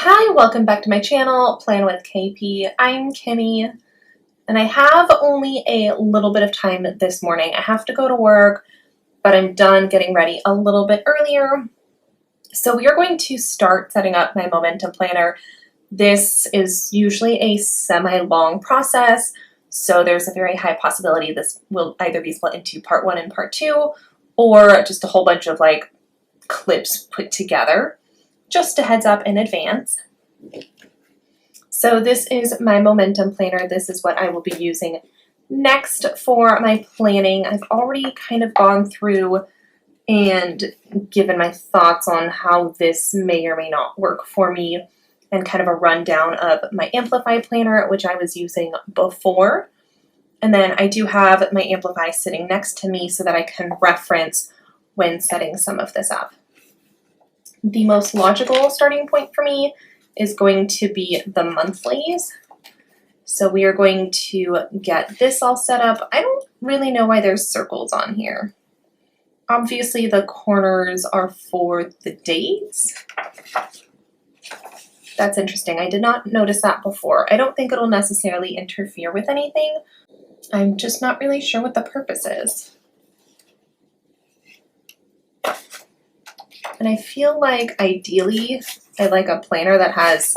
Hi, welcome back to my channel, Plan with KP. I'm Kimmy, and I have only a little bit of time this morning. I have to go to work, but I'm done getting ready a little bit earlier. So we are going to start setting up my momentum planner. This is usually a semi-long process, so there's a very high possibility this will either be split into part 1 and part 2, or just a whole bunch of clips put together. Just a heads up in advance. So this is my momentum planner. This is what I will be using next for my planning. I've already kind of gone through and given my thoughts on how this may or may not work for me, and kind of a rundown of my Amplify planner, which I was using before. And then I do have my Amplify sitting next to me so that I can reference when setting some of this up. The most logical starting point for me is going to be the monthlies. So we are going to get this all set up. I don't really know why there's circles on here. Obviously the corners are for the dates. That's interesting. I did not notice that before. I don't think it'll necessarily interfere with anything. I'm just not really sure what the purpose is. And I feel like ideally I like a planner that has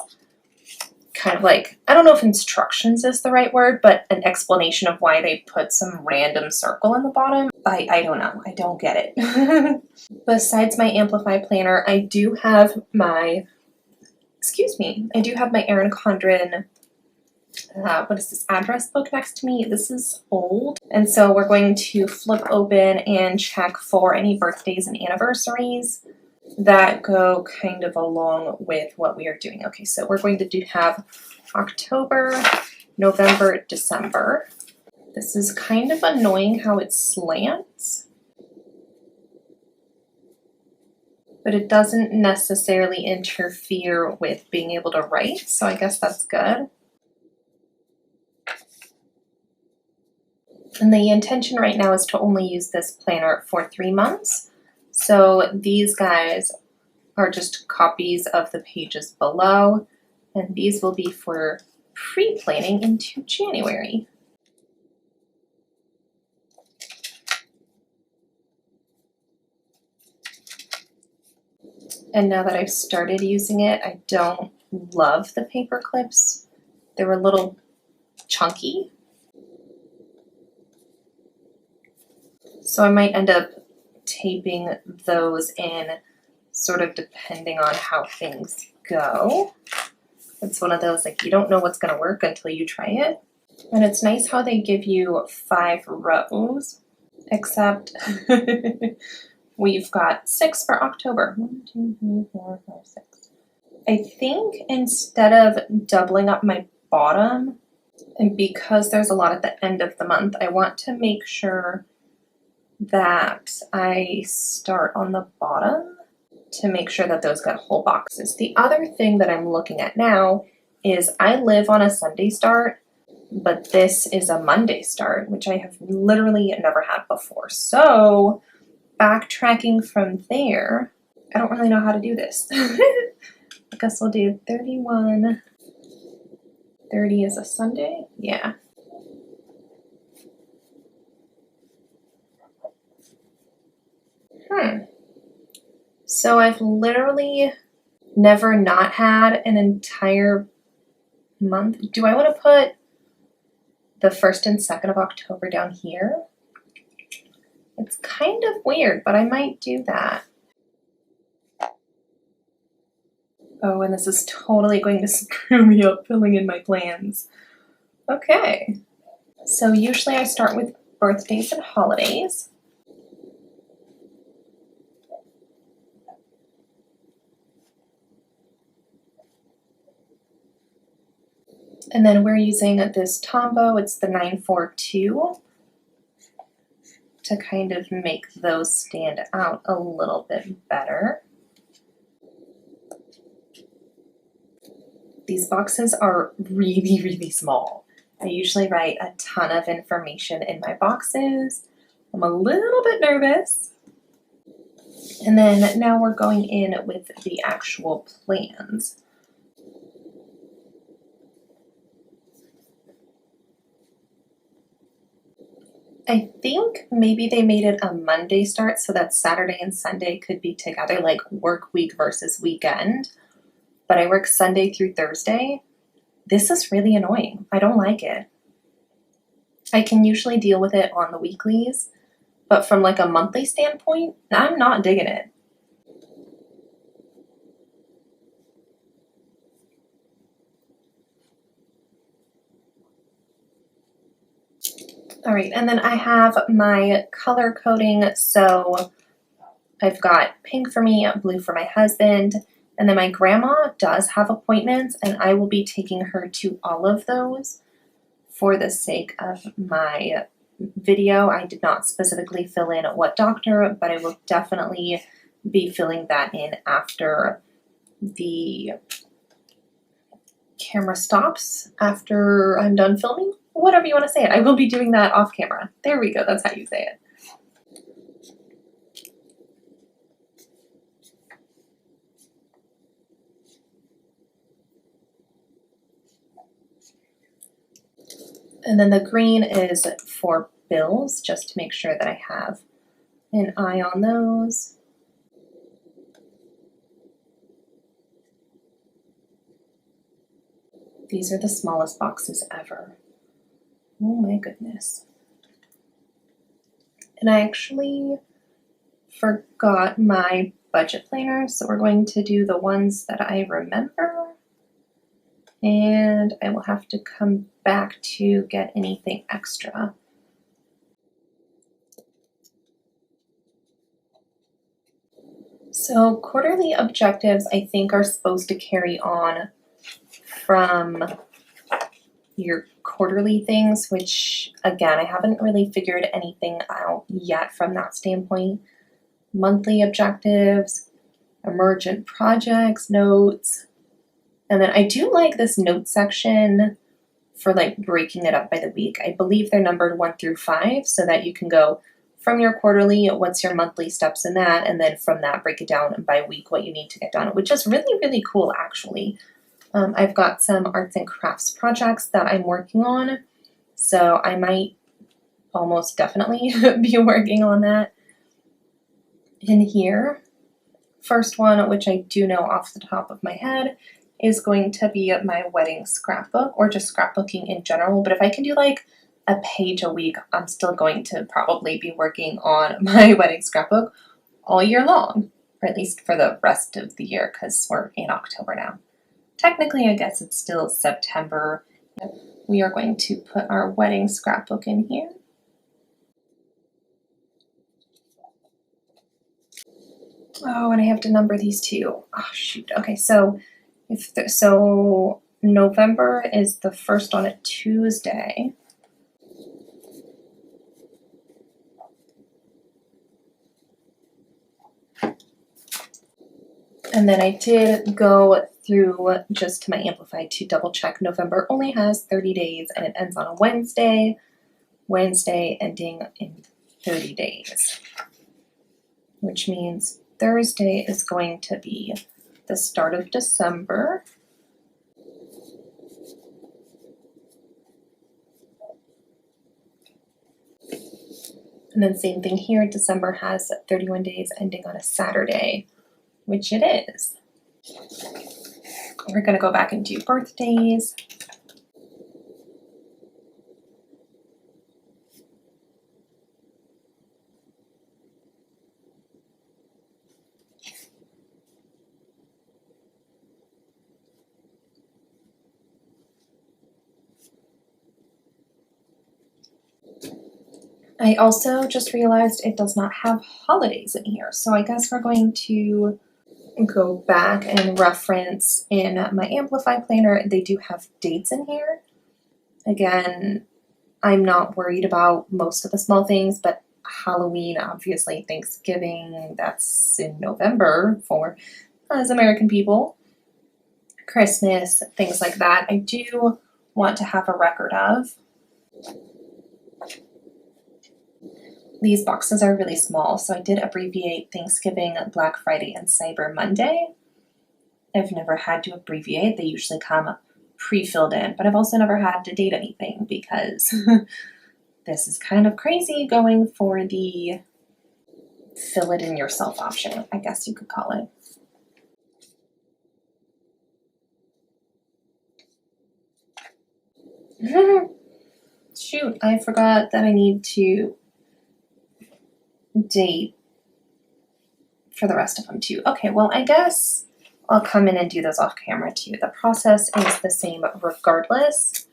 kind of I don't know if instructions is the right word, but an explanation of why they put some random circle in the bottom. I don't know. I don't get it. Besides my Amplify planner, I do have my, Erin Condren, what is this, address book next to me. This is old. And so we're going to flip open and check for any birthdays and anniversaries that go kind of along with what we are doing. Okay, so we're going to have October, November, December. This is kind of annoying how it slants, but it doesn't necessarily interfere with being able to write, so I guess that's good. And the intention right now is to only use this planner for 3 months. So these guys are just copies of the pages below, and these will be for pre-planning into January. And now that I've started using it, I don't love the paper clips. They're a little chunky. So I might end up taping those in, sort of depending on how things go. It's one of those, you don't know what's going to work until you try it. And it's nice how they give you 5 rows, except we've got 6 for October. 1, 2, 3, 4, 5, 6. I think instead of doubling up my bottom, and because there's a lot at the end of the month, I want to make sure that I start on the bottom to make sure that those got whole boxes. The other thing that I'm looking at now is I live on a Sunday start, but this is a Monday start, which I have literally never had before. So backtracking from there, I don't really know how to do this. I guess we'll do 31. 30 is a Sunday? Yeah. So I've literally never not had an entire month. Do I want to put the 1st and 2nd of October down here? It's kind of weird, but I might do that. Oh, and this is totally going to screw me up filling in my plans. Okay. So usually I start with birthdays and holidays. And then we're using this Tombow, it's the 942, to kind of make those stand out a little bit better. These boxes are really, really small. I usually write a ton of information in my boxes. I'm a little bit nervous. And then now we're going in with the actual plans. I think maybe they made it a Monday start so that Saturday and Sunday could be together, like work week versus weekend. But I work Sunday through Thursday. This is really annoying. I don't like it. I can usually deal with it on the weeklies, but from like a monthly standpoint, I'm not digging it. All right, and then I have my color coding. So I've got pink for me, blue for my husband, and then my grandma does have appointments, and I will be taking her to all of those for the sake of my video. I did not specifically fill in what doctor, but I will definitely be filling that in after the camera stops, after I'm done filming. Whatever you want to say it. I will be doing that off camera. There we go. That's how you say it. And then the green is for bills, just to make sure that I have an eye on those. These are the smallest boxes ever. Oh my goodness. And I actually forgot my budget planner, so we're going to do the ones that I remember. And I will have to come back to get anything extra. So quarterly objectives, I think, are supposed to carry on from your quarterly things, which again, I haven't really figured anything out yet from that standpoint. Monthly objectives, emergent projects, notes, and then I do like this note section for like breaking it up by the week. I believe they're numbered 1 through 5 so that you can go from your quarterly, what's your monthly steps in that, and then from that break it down by week what you need to get done, which is really, really cool actually. I've got some arts and crafts projects that I'm working on, so I might almost definitely be working on that in here. First one, which I do know off the top of my head, is going to be my wedding scrapbook, or just scrapbooking in general. But if I can do like a page a week, I'm still going to probably be working on my wedding scrapbook all year long, or at least for the rest of the year, because we're in October now. Technically, I guess it's still September. We are going to put our wedding scrapbook in here. Oh, and I have to number these too. Oh, shoot. Okay, so so November is the first on a Tuesday. And then I did go through just to my Amplified to double check. November only has 30 days and it ends on a Wednesday. Wednesday ending in 30 days, which means Thursday is going to be the start of December. And then same thing here, December has 31 days ending on a Saturday, which it is. We're gonna go back and do birthdays. I also just realized it does not have holidays in here, so I guess we're going to go back and reference in my Amplify planner. They do have dates in here. Again, I'm not worried about most of the small things, but Halloween, obviously, Thanksgiving, that's in November for us American people. Christmas, things like that, I do want to have a record of. These boxes are really small, so I did abbreviate Thanksgiving, Black Friday, and Cyber Monday. I've never had to abbreviate. They usually come pre-filled in, but I've also never had to date anything because This is kind of crazy going for the fill it in yourself option, I guess you could call it. Shoot, I forgot that I need to date for the rest of them too. Okay, well, I guess I'll come in and do those off camera too. The process is the same regardless.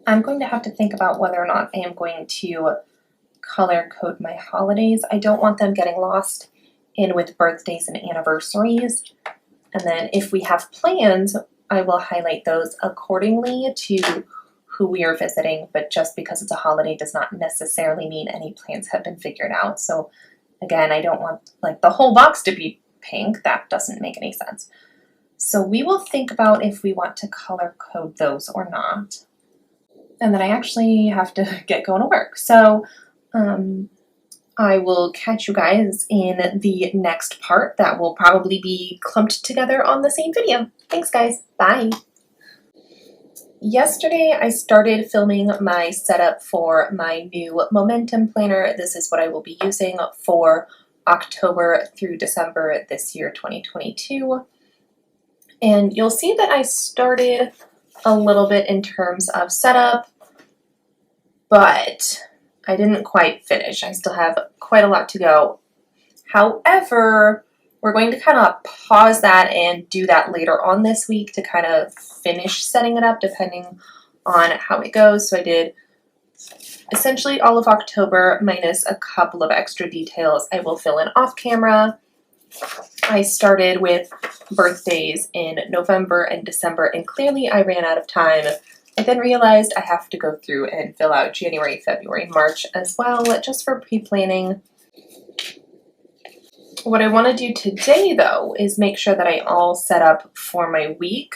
I'm going to have to think about whether or not I am going to color code my holidays. I don't want them getting lost in with birthdays and anniversaries. And then if we have plans, I will highlight those accordingly to who we are visiting, but just because it's a holiday does not necessarily mean any plans have been figured out. So again, I don't want like the whole box to be pink. That doesn't make any sense. So we will think about if we want to color code those or not. And then I actually have to get going to work. So I will catch you guys in the next part that will probably be clumped together on the same video. Thanks guys, bye. Yesterday I started filming my setup for my new momentum planner. This is what I will be using for October through December this year, 2022. And you'll see that I started a little bit in terms of setup, but I didn't quite finish. I still have quite a lot to go. However, we're going to kind of pause that and do that later on this week to kind of finish setting it up depending on how it goes. So I did essentially all of October minus a couple of extra details I will fill in off camera. I started with birthdays in November and December, and clearly I ran out of time. I then realized I have to go through and fill out January, February, March as well, just for pre-planning. What I want to do today, though, is make sure that I all set up for my week.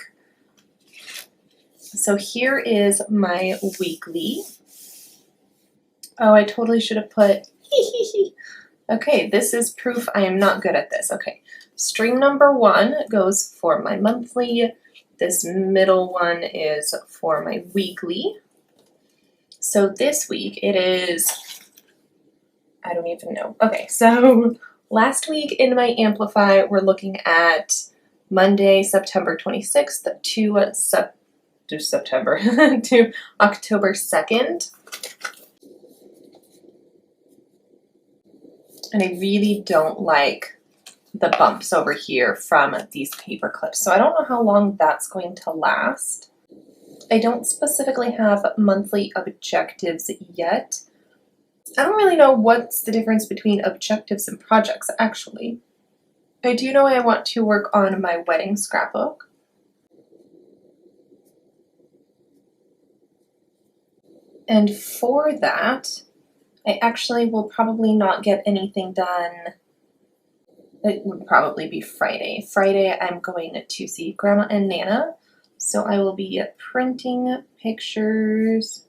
So here is my weekly. Oh, I totally should have put Okay, this is proof I am not good at this. Okay, string number 1 goes for my monthly. This middle one is for my weekly. So this week it is, I don't even know. Okay, so last week in my Amplify, we're looking at Monday, September 26th to September to October 2nd. And I really don't like the bumps over here from these paper clips. So I don't know how long that's going to last. I don't specifically have monthly objectives yet. I don't really know what's the difference between objectives and projects, actually. I do know I want to work on my wedding scrapbook. And for that, I actually will probably not get anything done. It would probably be Friday. Friday, I'm going to see Grandma and Nana. So I will be printing pictures.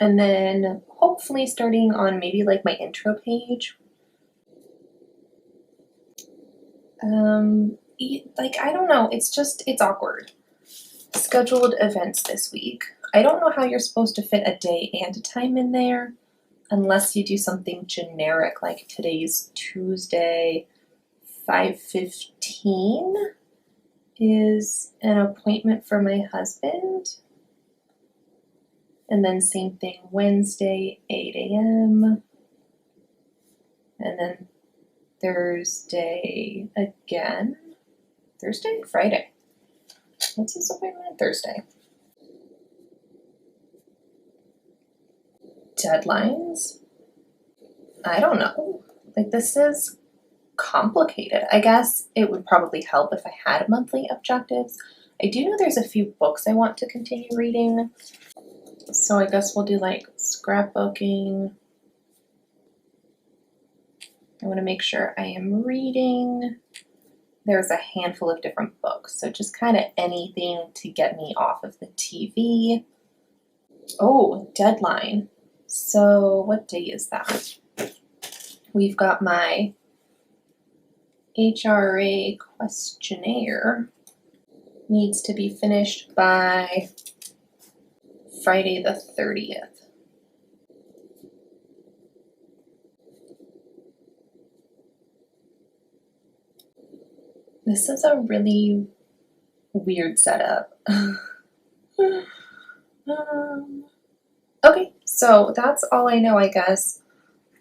And then hopefully starting on maybe like my intro page. I don't know. It's awkward. Scheduled events this week. I don't know how you're supposed to fit a day and a time in there unless you do something generic like today's Tuesday, 5:15 is an appointment for my husband. And then same thing Wednesday, 8 a.m. And then Thursday again. Friday. What's this appointment on Thursday? Deadlines? I don't know. Like, this is complicated. I guess it would probably help if I had monthly objectives. I do know there's a few books I want to continue reading. So I guess we'll do like scrapbooking. I want to make sure I am reading. There's a handful of different books, so just kind of anything to get me off of the TV. Oh, deadline. So what day is that? We've got my HRA questionnaire. needs to be finished by Friday the 30th. This is a really weird setup. Okay, so that's all I know, I guess,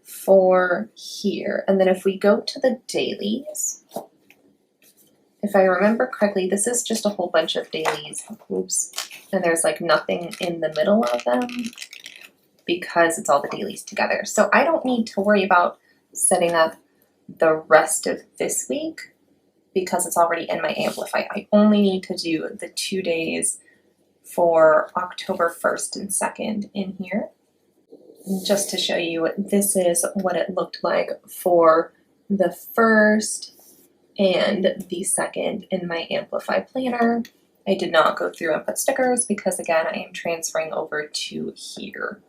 for here. And then if we go to the dailies, if I remember correctly, this is just a whole bunch of dailies. Oops. And there's like nothing in the middle of them because it's all the dailies together. So I don't need to worry about setting up the rest of this week because it's already in my Amplify. I only need to do the 2 days for October 1st and 2nd in here. And just to show you, this is what it looked like for the 1st and the 2nd in my Amplify planner. I did not go through and put stickers because again, I am transferring over to here.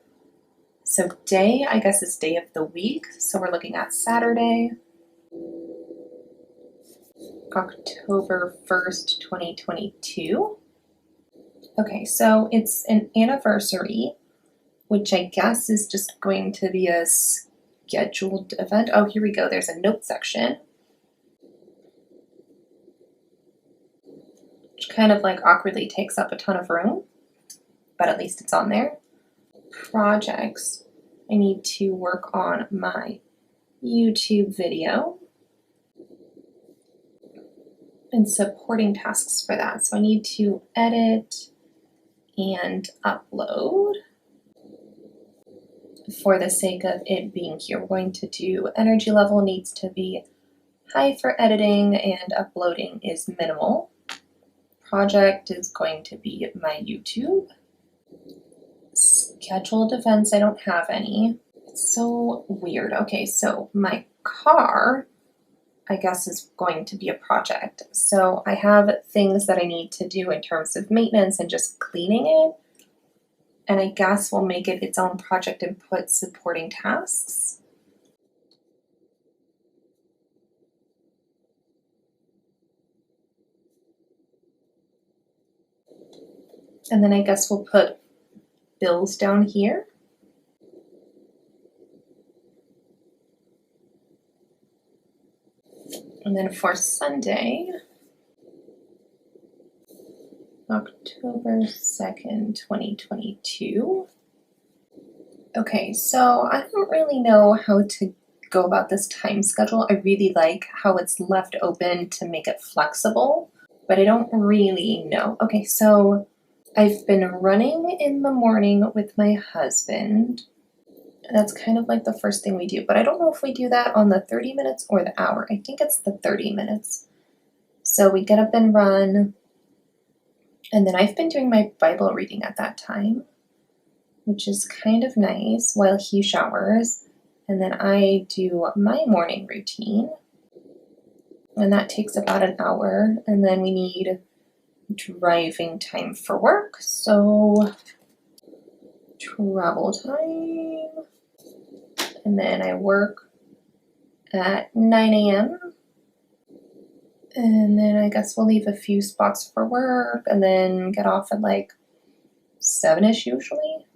So day, I guess, is day of the week. So we're looking at Saturday, October 1st, 2022. Okay, so it's an anniversary, which I guess is just going to be a scheduled event. Oh, here we go. There's a note section, which kind of like awkwardly takes up a ton of room, but at least it's on there. Projects. I need to work on my YouTube video and supporting tasks for that. So I need to edit and upload. For the sake of it being here, we're going to do energy level needs to be high for editing and uploading is minimal. Project is going to be my YouTube. Scheduled events, I don't have any. It's so weird. Okay, so my car, I guess, is going to be a project. So I have things that I need to do in terms of maintenance and just cleaning it. And I guess we'll make it its own project and put supporting tasks. And then I guess we'll put bills down here. And then for Sunday, October 2nd, 2022. Okay, so I don't really know how to go about this time schedule. I really like how it's left open to make it flexible, but I don't really know. Okay, so I've been running in the morning with my husband. That's kind of like the first thing we do, but I don't know if we do that on the 30 minutes or the hour. I think it's the 30 minutes. So we get up and run, and then I've been doing my Bible reading at that time, which is kind of nice while he showers. And then I do my morning routine, and that takes about an hour. And then we need driving time for work. So travel time. And then I work at 9 a.m. And then I guess we'll leave a few spots for work and then get off at like 7-ish usually.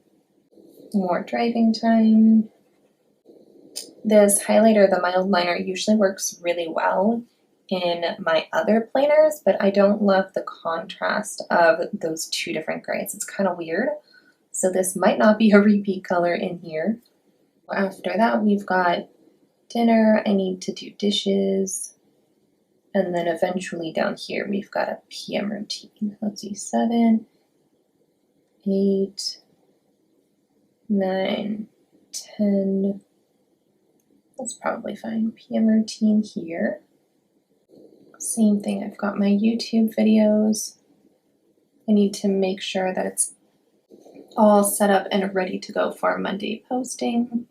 More driving time. This highlighter, the mild liner, usually works really well in my other planners, but I don't love the contrast of those two different grays. It's kind of weird. So this might not be a repeat color in here. After that, we've got dinner. I need to do dishes. And then eventually down here, we've got a PM routine. Let's see, 7, 8, 9, 10. That's probably fine. PM routine here. Same thing, I've got my YouTube videos. I need to make sure that it's all set up and ready to go for Monday posting.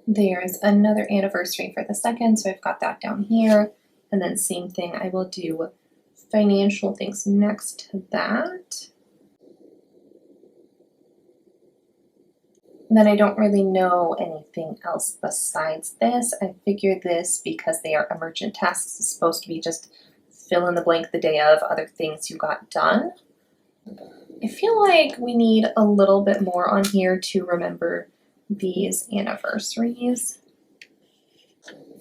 There's another anniversary for the 2nd, so I've got that down here. And then same thing, I will do financial things next to that. Then I don't really know anything else besides this. I figured this, because they are emergent tasks, is supposed to be just fill in the blank the day of other things you got done. I feel like we need a little bit more on here to remember these anniversaries.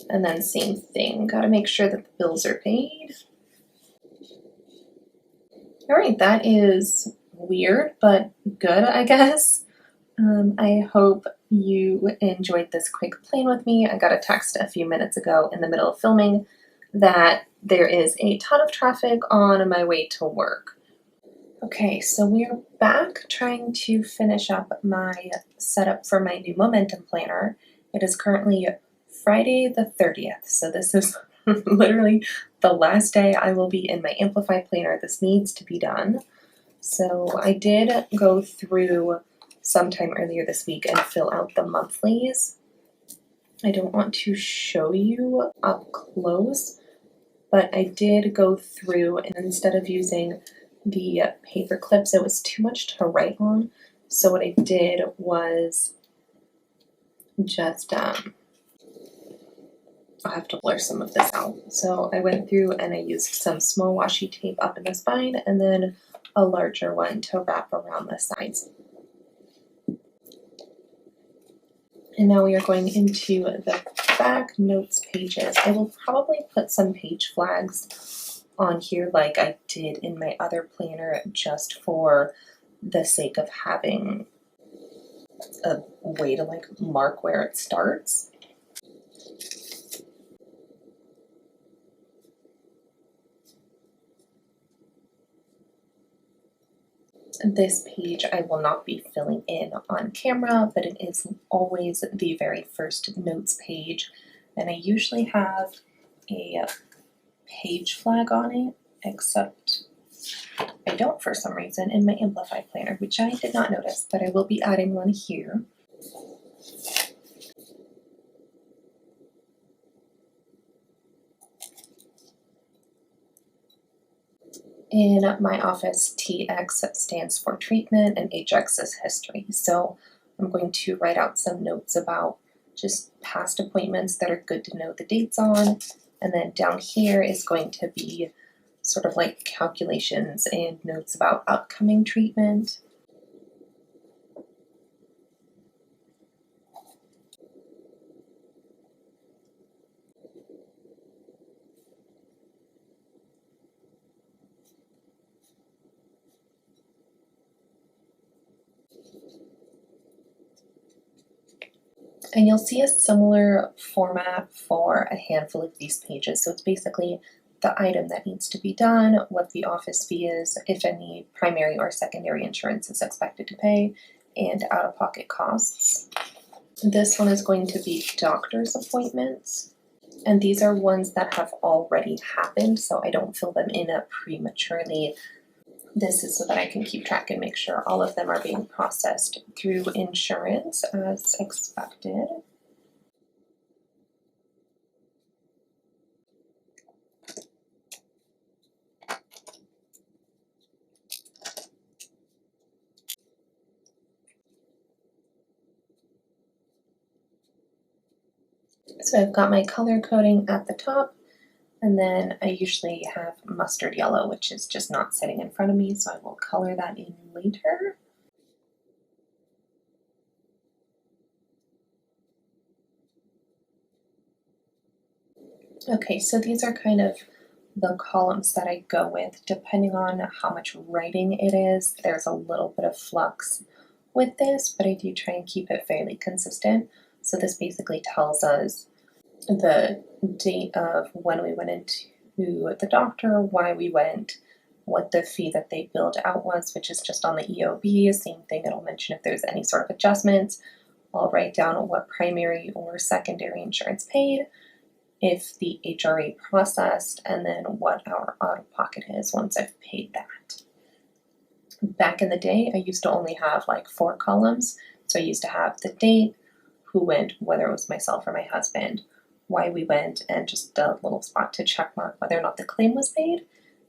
And then same thing, gotta make sure that the bills are paid. All right, that is weird, but good, I guess. I hope you enjoyed this quick plan with me. I got a text a few minutes ago in the middle of filming that there is a ton of traffic on my way to work. Okay, so we're back trying to finish up my setup for my new momentum planner. It is currently Friday the 30th, so this is literally the last day I will be in my Amplify planner. This needs to be done. So I did go through sometime earlier this week and fill out the monthlies. I don't want to show you up close, but I did go through, and instead of using the paper clips, it was too much to write on. So what I did was just, I'll have to blur some of this out. So I went through and I used some small washi tape up in the spine and then a larger one to wrap around the sides. And now we are going into the back notes pages. I will probably put some page flags on here like I did in my other planner, just for the sake of having a way to like mark where it starts. This page I will not be filling in on camera, but it is always the very first notes page, and I usually have a page flag on it, except I don't for some reason in my Amplify planner, which I did not notice, but I will be adding one here. In my office, TX stands for treatment and HX is history. So I'm going to write out some notes about just past appointments that are good to know the dates on. And then down here is going to be sort of like calculations and notes about upcoming treatment. And you'll see a similar format for a handful of these pages. So it's basically the item that needs to be done, what the office fee is, if any primary or secondary insurance is expected to pay, and out-of-pocket costs. This one is going to be doctor's appointments, and these are ones that have already happened, so I don't fill them in prematurely. This is so that I can keep track and make sure all of them are being processed through insurance as expected. So I've got my color coding at the top, and then I usually have mustard yellow, which is just not sitting in front of me, so I will color that in later. Okay, so these are kind of the columns that I go with. Depending on how much writing it is, there's a little bit of flux with this, but I do try and keep it fairly consistent. So this basically tells us the date of when we went into the doctor, why we went, what the fee that they billed out was, which is just on the EOB. Same thing, it'll mention if there's any sort of adjustments. I'll write down what primary or secondary insurance paid, if the HRA processed, and then what our out-of-pocket is once I've paid that. Back in the day, I used to only have like 4 columns. So I used to have the date, who went, whether it was myself or my husband, why we went, and just a little spot to check mark whether or not the claim was paid.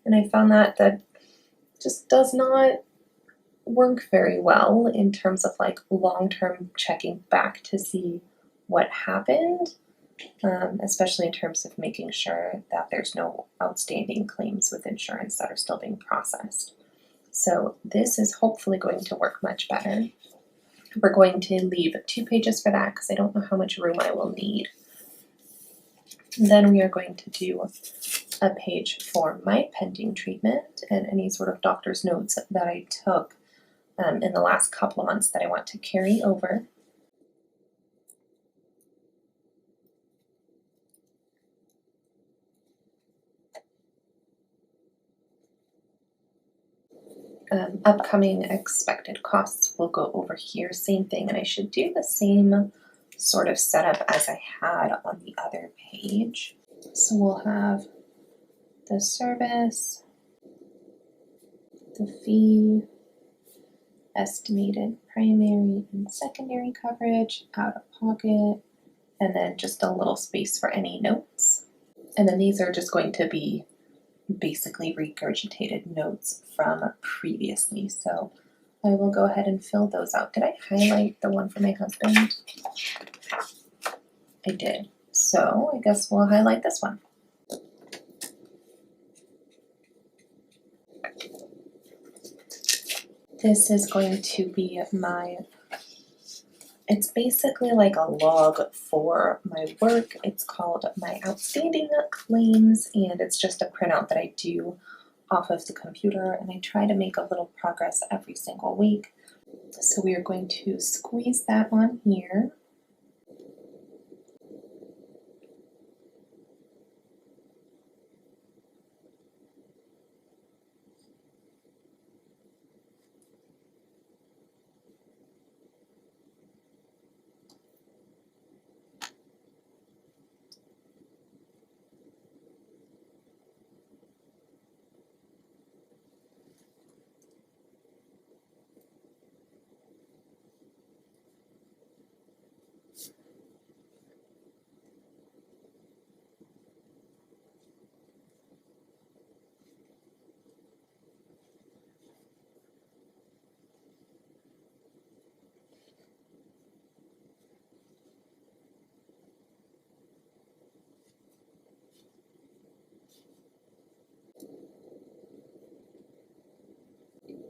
And I found that just does not work very well in terms of like long-term checking back to see what happened, especially in terms of making sure that there's no outstanding claims with insurance that are still being processed. So this is hopefully going to work much better. We're going to leave 2 pages for that because I don't know how much room I will need. And then we are going to do a page for my pending treatment and any sort of doctor's notes that I took in the last couple of months that I want to carry over. Upcoming expected costs will go over here, same thing, and I should do the same sort of setup as I had on the other page. So we'll have the service, the fee, estimated primary and secondary coverage, out of pocket, and then just a little space for any notes. And then these are just going to be basically regurgitated notes from previously. So I will go ahead and fill those out. Did I highlight the one for my husband? I did. So I guess we'll highlight this one. This is going to be it's basically like a log for my work. It's called my outstanding claims, and it's just a printout that I do off of the computer, and I try to make a little progress every single week. So we are going to squeeze that on here.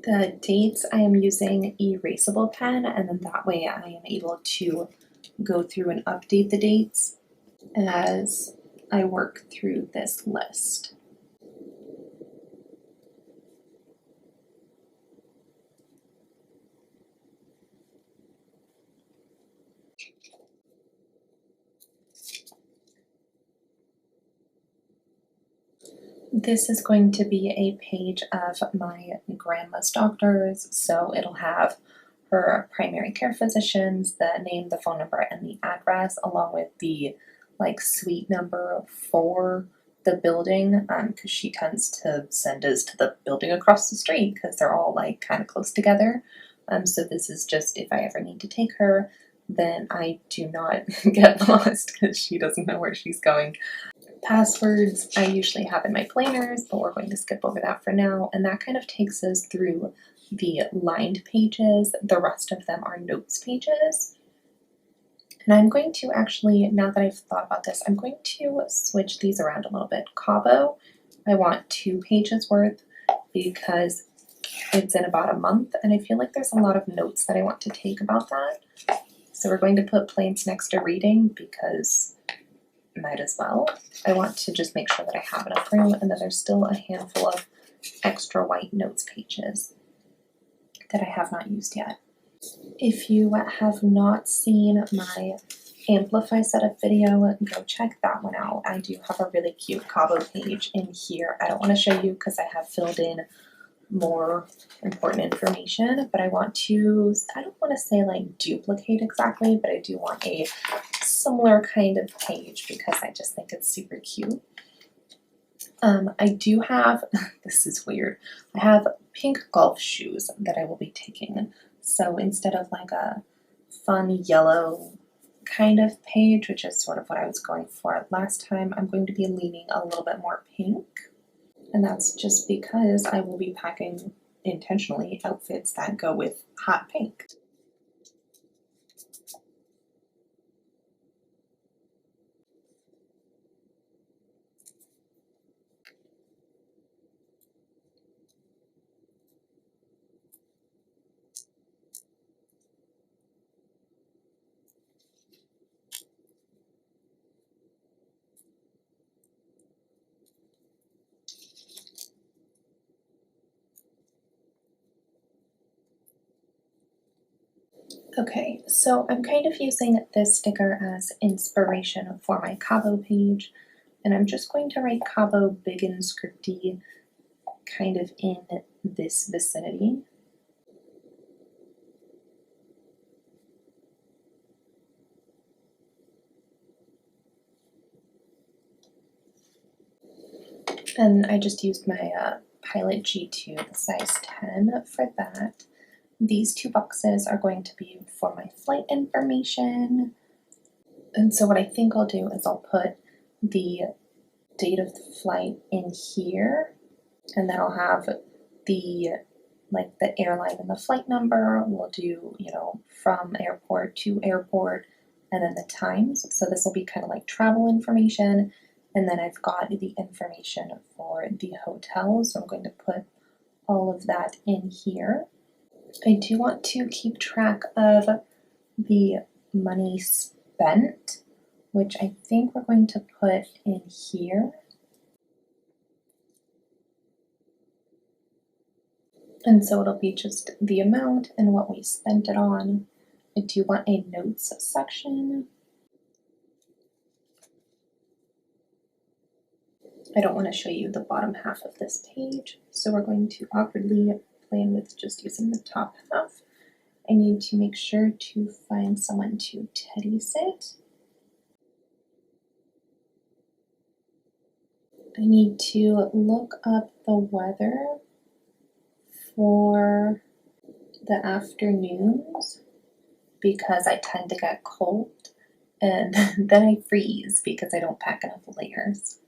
The dates, I am using erasable pen, and then that way I am able to go through and update the dates as I work through this list. This is going to be a page of my grandma's doctors, so it'll have her primary care physicians, the name, the phone number, and the address, along with the like suite number for the building, because she tends to send us to the building across the street because they're all like kind of close together. So this is just if I ever need to take her, then I do not get lost because she doesn't know where she's going. Passwords I usually have in my planners, but we're going to skip over that for now, and that kind of takes us through the lined pages. The rest of them are notes pages. And I'm going to actually, now that I've thought about this, I'm going to switch these around a little bit. Cabo, I want 2 pages worth because it's in about a month, and I feel like there's a lot of notes that I want to take about that. So we're going to put planes next to reading because might as well. I want to just make sure that I have enough room, and then there's still a handful of extra white notes pages that I have not used yet. If you have not seen my Amplify setup video, go check that one out. I do have a really cute Cabo page in here. I don't want to show you because I have filled in more important information, but I want to, I don't want to say like duplicate exactly, but I do want a similar kind of page because I just think it's super cute. I do have, this is weird, I have pink golf shoes that I will be taking. So instead of like a fun yellow kind of page, which is sort of what I was going for last time, I'm going to be leaning a little bit more pink. And that's just because I will be packing intentionally outfits that go with hot pink. Okay, so I'm kind of using this sticker as inspiration for my Cabo page, and I'm just going to write Cabo big and scripty kind of in this vicinity. And I just used my Pilot G2 size 10 for that. These two boxes are going to be for my flight information. And so what I think I'll do is I'll put the date of the flight in here, and then I'll have the airline and the flight number. We'll do, from airport to airport, and then the times. So this will be kind of like travel information. And then I've got the information for the hotel. So I'm going to put all of that in here. I do want to keep track of the money spent, which I think we're going to put in here. And so it'll be just the amount and what we spent it on. I do want a notes section. I don't want to show you the bottom half of this page, so we're going to awkwardly plan with just using the top half. I need to make sure to find someone to teddy sit. I need to look up the weather for the afternoons because I tend to get cold and then I freeze because I don't pack enough layers.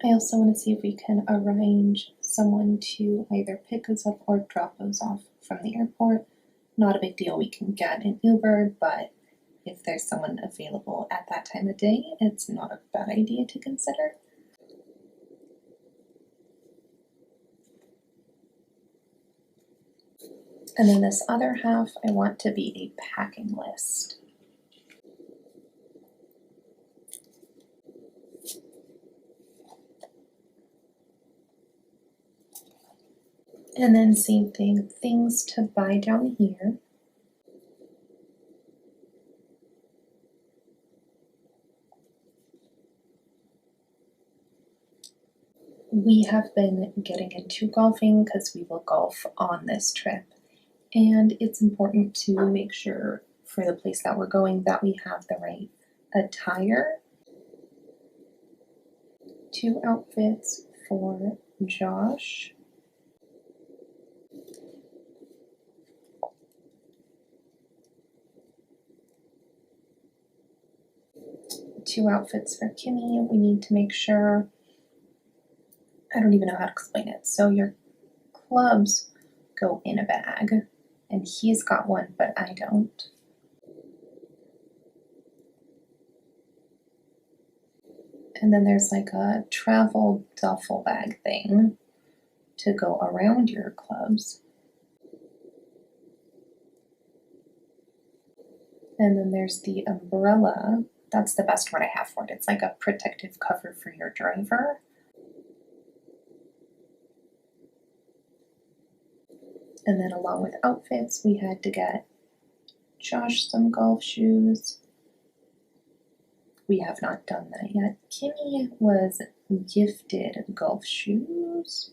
I also want to see if we can arrange someone to either pick us up or drop us off from the airport. Not a big deal, we can get an Uber, but if there's someone available at that time of day, it's not a bad idea to consider. And then this other half, I want to be a packing list. And then same thing, things to buy down here. We have been getting into golfing because we will golf on this trip. And it's important to make sure for the place that we're going that we have the right attire. 2 outfits for Josh. Two outfits for Kimmy. We need to make sure, I don't even know how to explain it. So your clubs go in a bag, and he's got one, but I don't. And then there's like a travel duffel bag thing to go around your clubs. And then there's the umbrella. That's the best word I have for it. It's like a protective cover for your driver. And then along with outfits, we had to get Josh some golf shoes. We have not done that yet. Kimmy was gifted golf shoes.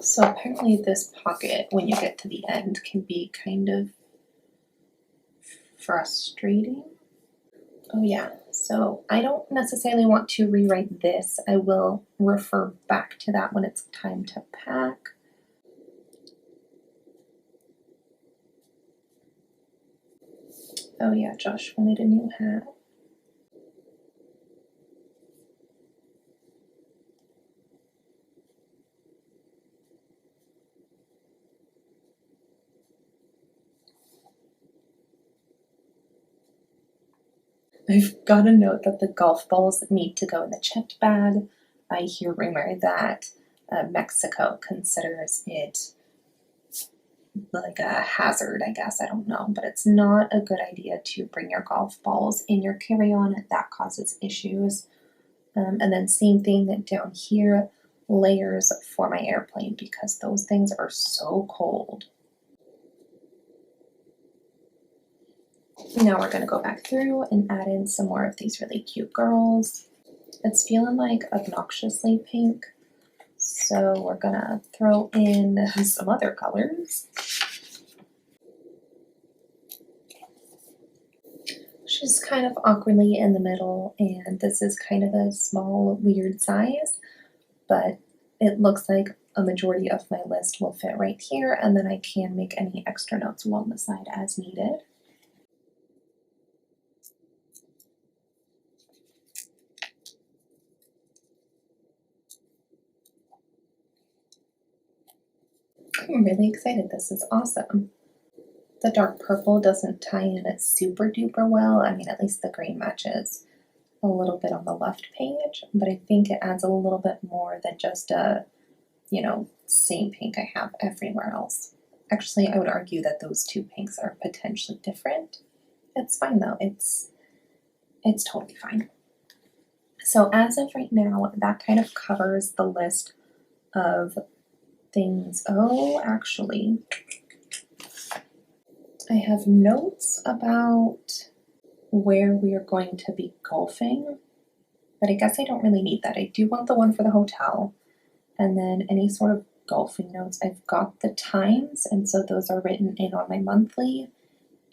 So apparently this pocket, when you get to the end, can be kind of frustrating. Oh yeah, so I don't necessarily want to rewrite this. I will refer back to that when it's time to pack. Oh yeah, Josh wanted a new hat. I've got a note that the golf balls need to go in the checked bag. I hear rumor that Mexico considers it like a hazard, I guess. I don't know, but it's not a good idea to bring your golf balls in your carry-on. That causes issues. And then same thing down here, layers for my airplane because those things are so cold. Now we're gonna go back through and add in some more of these really cute girls. It's feeling like obnoxiously pink, so we're gonna throw in some other colors. She's kind of awkwardly in the middle, and this is kind of a small, weird size, but it looks like a majority of my list will fit right here, and then I can make any extra notes along the side as needed. I'm really excited. This is awesome. The dark purple doesn't tie in super duper well. I mean, at least the green matches a little bit on the left page, but I think it adds a little bit more than just a, same pink I have everywhere else. Actually, I would argue that those two pinks are potentially different. It's fine though. It's totally fine. So as of right now, that kind of covers the list of things. Oh, actually, I have notes about where we are going to be golfing, but I guess I don't really need that. I do want the one for the hotel, and then any sort of golfing notes. I've got the times, and so those are written in on my monthly,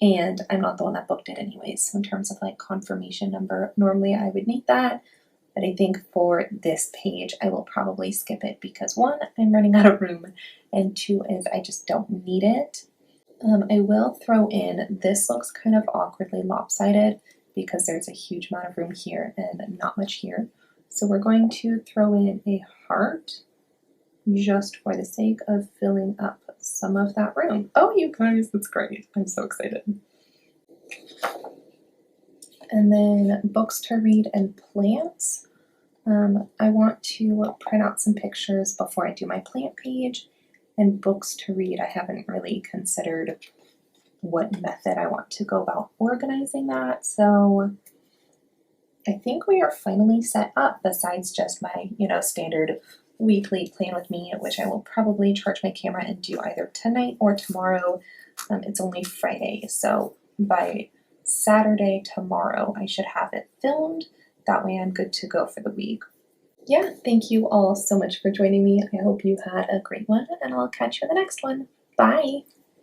and I'm not the one that booked it anyways. So in terms of like confirmation number, normally I would need that, but I think for this page I will probably skip it because one, I'm running out of room, and two is I just don't need it. I will throw in, this looks kind of awkwardly lopsided because there's a huge amount of room here and not much here. So we're going to throw in a heart just for the sake of filling up some of that room. Oh, you guys, that's great. I'm so excited. And then books to read and plants. I want to print out some pictures before I do my plant page, and books to read. I haven't really considered what method I want to go about organizing that. So I think we are finally set up besides just my, standard weekly plan with me, which I will probably charge my camera and do either tonight or tomorrow. It's only Friday, so by Saturday tomorrow I should have it filmed. That way I'm good to go for the week. Yeah, thank you all so much for joining me. I hope you had a great one, and I'll catch you in the next one. Bye!